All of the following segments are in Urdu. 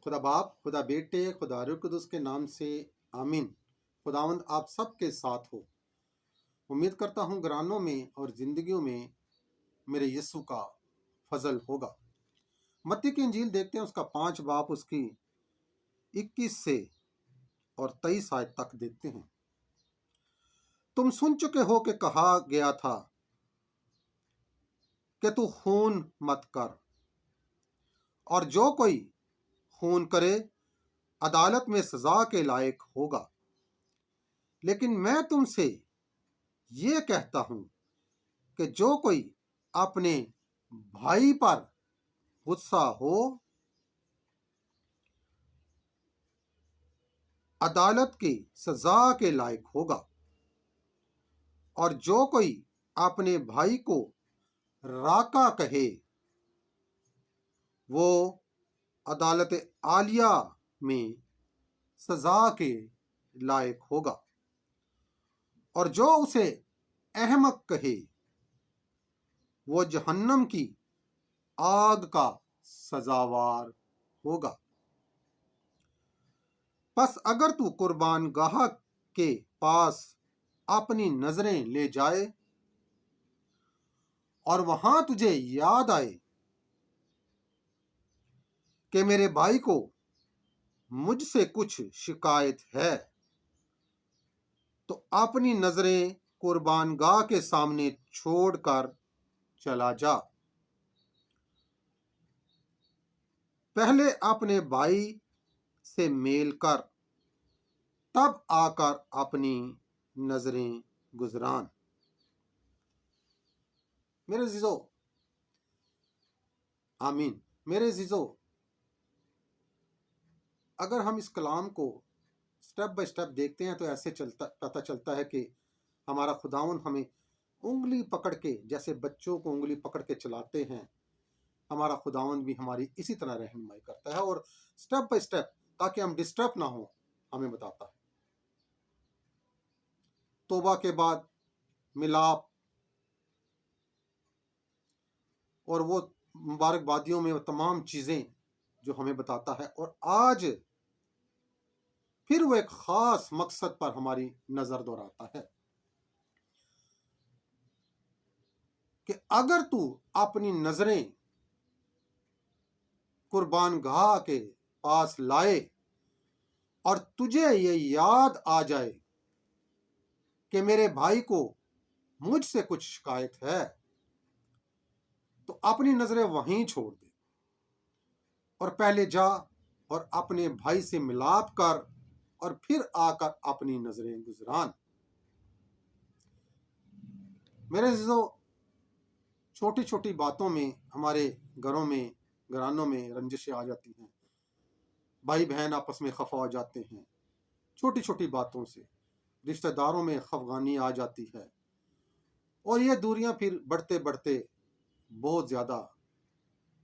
خدا باپ، خدا بیٹے، خدا روح القدس کے نام سے آمین۔ خداوند آپ سب کے ساتھ ہو۔ امید کرتا ہوں گرانوں میں اور زندگیوں میں میرے یسوع کا فضل ہوگا۔ متی کی انجیل دیکھتے ہیں، اس کا 5 باب اس کی 21 سے اور 23 آیت تک دیکھتے ہیں۔ تم سن چکے ہو کہ کہا گیا تھا کہ تو خون مت کر، اور جو کوئی خون کرے عدالت میں سزا کے لائق ہوگا۔ لیکن میں تم سے یہ کہتا ہوں کہ جو کوئی اپنے بھائی پر غصہ ہو عدالت کی سزا کے لائق ہوگا، اور جو کوئی اپنے بھائی کو راکا کہے وہ عدالت عالیہ میں سزا کے لائق ہوگا، اور جو اسے احمق کہے وہ جہنم کی آگ کا سزاوار ہوگا۔ پس اگر تو قربان گاہ کے پاس اپنی نظریں لے جائے اور وہاں تجھے یاد آئے کہ میرے بھائی کو مجھ سے کچھ شکایت ہے، تو اپنی نظریں قربان گاہ کے سامنے چھوڑ کر چلا جا۔ پہلے اپنے بھائی سے میل کر، تب آ کر اپنی نظریں گزران۔ میرے عزیزو، آمین۔ میرے عزیزو، اگر ہم اس کلام کو سٹیپ بائی سٹیپ دیکھتے ہیں تو ایسے پتہ چلتا ہے کہ ہمارا خداوند ہمیں انگلی پکڑ کے، جیسے بچوں کو انگلی پکڑ کے چلاتے ہیں، ہمارا خداوند بھی ہماری اسی طرح رہنمائی کرتا ہے، اور سٹیپ بائی سٹیپ، تاکہ ہم ڈسٹرب نہ ہوں، ہمیں بتاتا ہے۔ توبہ کے بعد ملاپ اور وہ مبارک بادیوں میں وہ تمام چیزیں جو ہمیں بتاتا ہے، اور آج پھر وہ ایک خاص مقصد پر ہماری نظر دوڑاتا ہے کہ اگر تو اپنی نظریں قربان گاہ کے پاس لائے اور تجھے یہ یاد آ جائے کہ میرے بھائی کو مجھ سے کچھ شکایت ہے، تو اپنی نظریں وہیں چھوڑ دے اور پہلے جا اور اپنے بھائی سے ملاپ کر، اور پھر آ کر اپنی نظریں گزران۔ میرے عزیزو، چھوٹی چھوٹی باتوں میں ہمارے گھروں میں، گھرانوں میں رنجشیں آ جاتی ہیں، بھائی بہن آپس میں خفا ہو جاتے ہیں، چھوٹی چھوٹی باتوں سے رشتہ داروں میں خفگانی آ جاتی ہے، اور یہ دوریاں پھر بڑھتے بڑھتے بہت زیادہ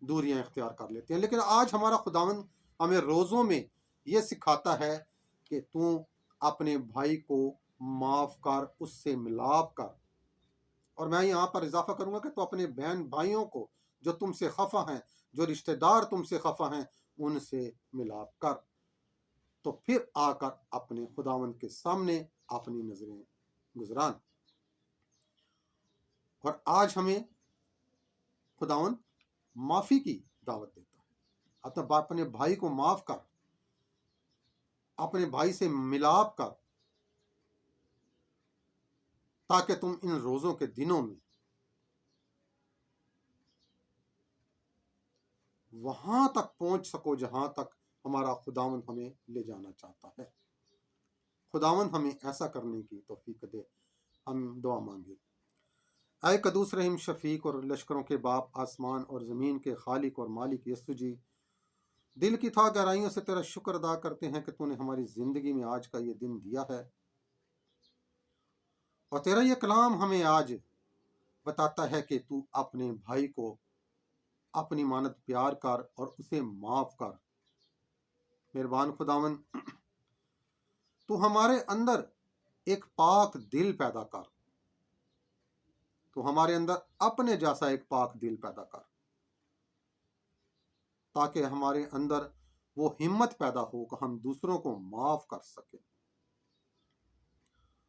دوریاں اختیار کر لیتے ہیں۔ لیکن آج ہمارا خداوند ہمیں روزوں میں یہ سکھاتا ہے کہ تو اپنے بھائی کو معاف کر، اس سے ملاپ کر، اور میں یہاں پر اضافہ کروں گا کہ تو اپنے بہن بھائیوں کو جو تم سے خفا ہیں، جو رشتہ دار تم سے خفا ہیں، ان سے ملاپ کر، تو پھر آ کر اپنے خداوند کے سامنے اپنی نظریں گزران۔ اور آج ہمیں خداوند معافی کی دعوت دیتا ہے۔ اپنے بھائی کو معاف کر، اپنے بھائی سے ملاپ کر، تاکہ تم ان روزوں کے دنوں میں وہاں تک پہنچ سکو جہاں تک ہمارا خداوند ہمیں لے جانا چاہتا ہے۔ خداوند ہمیں ایسا کرنے کی توفیق دے۔ ہم دعا مانگے۔ اے قدوس رحیم شفیق اور لشکروں کے باپ، آسمان اور زمین کے خالق اور مالک یسوع جی، دل کی تھا گہرائیوں سے تیرا شکر ادا کرتے ہیں کہ تو نے ہماری زندگی میں آج کا یہ دن دیا ہے، اور تیرا یہ کلام ہمیں آج بتاتا ہے کہ تو اپنے بھائی کو اپنی مانت پیار کر اور اسے معاف کر۔ مہربان خداوند، تو ہمارے اندر ایک پاک دل پیدا کر، تو ہمارے اندر اپنے جیسا ایک پاک دل پیدا کر، تاکہ ہمارے اندر وہ ہمت پیدا ہو کہ ہم دوسروں کو معاف کر سکیں،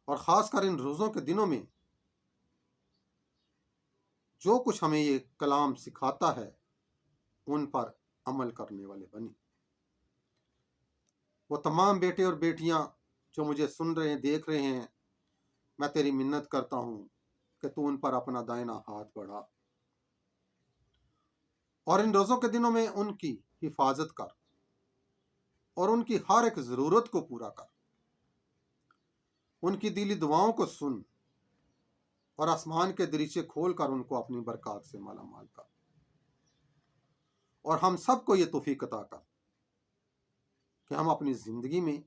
اور خاص کر ان روزوں کے دنوں میں جو کچھ ہمیں یہ کلام سکھاتا ہے ان پر عمل کرنے والے بنیں۔ وہ تمام بیٹے اور بیٹیاں جو مجھے سن رہے ہیں، دیکھ رہے ہیں، میں تیری منت کرتا ہوں کہ تو ان پر اپنا دائنا ہاتھ بڑھا، اور ان روزوں کے دنوں میں ان کی حفاظت کر اور ان کی ہر ایک ضرورت کو پورا کر، ان کی دلی دعاؤں کو سن اور آسمان کے دریچے کھول کر ان کو اپنی برکات سے مالا مال کر، اور ہم سب کو یہ توفیق عطا کر کہ ہم اپنی زندگی میں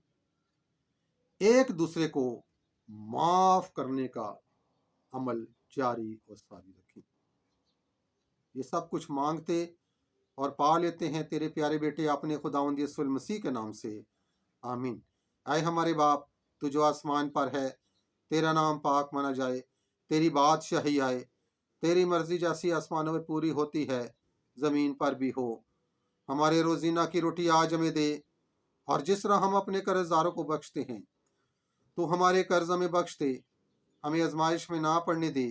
ایک دوسرے کو معاف کرنے کا عمل جاری اور ساری رکھیں۔ یہ سب کچھ مانگتے اور پا لیتے ہیں تیرے پیارے بیٹے اپنے خداوند یسوع المسیح کے نام سے، آمین۔ اے ہمارے باپ، تو جو آسمان پر ہے، تیرا نام پاک مانا جائے، تیری بادشاہی آئے، تیری مرضی جیسی آسمانوں میں پوری ہوتی ہے زمین پر بھی ہو۔ ہمارے روزینہ کی روٹی آج ہمیں دے، اور جس طرح ہم اپنے قرض داروں کو بخشتے ہیں تو ہمارے قرض ہمیں بخش دے، ہمیں آزمائش میں نہ پڑنے دے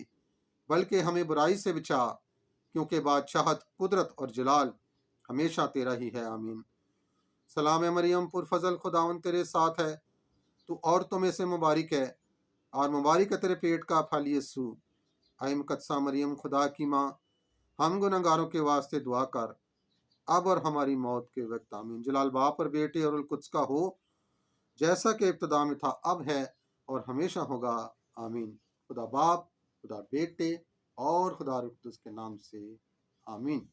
بلکہ ہمیں برائی سے بچا، کیونکہ بادشاہت، قدرت اور جلال ہمیشہ تیرا ہی ہے، آمین۔ سلام مریم، پر فضل، خداوند تیرے ساتھ ہے، تو عورتوں میں سے مبارک ہے، اور مبارک ہے تیرے پیٹ کا پھل یسوع۔ اے مقدسہ مریم، خدا کی ماں، ہم گنہگاروں کے واسطے دعا کر، اب اور ہماری موت کے وقت، آمین۔ جلال باپ اور بیٹے اور القدس کا ہو، جیسا کہ ابتدا میں تھا، اب ہے اور ہمیشہ ہوگا، آمین۔ خدا باپ، خدا بیٹے اور خدا روح القدس کے نام سے، آمین۔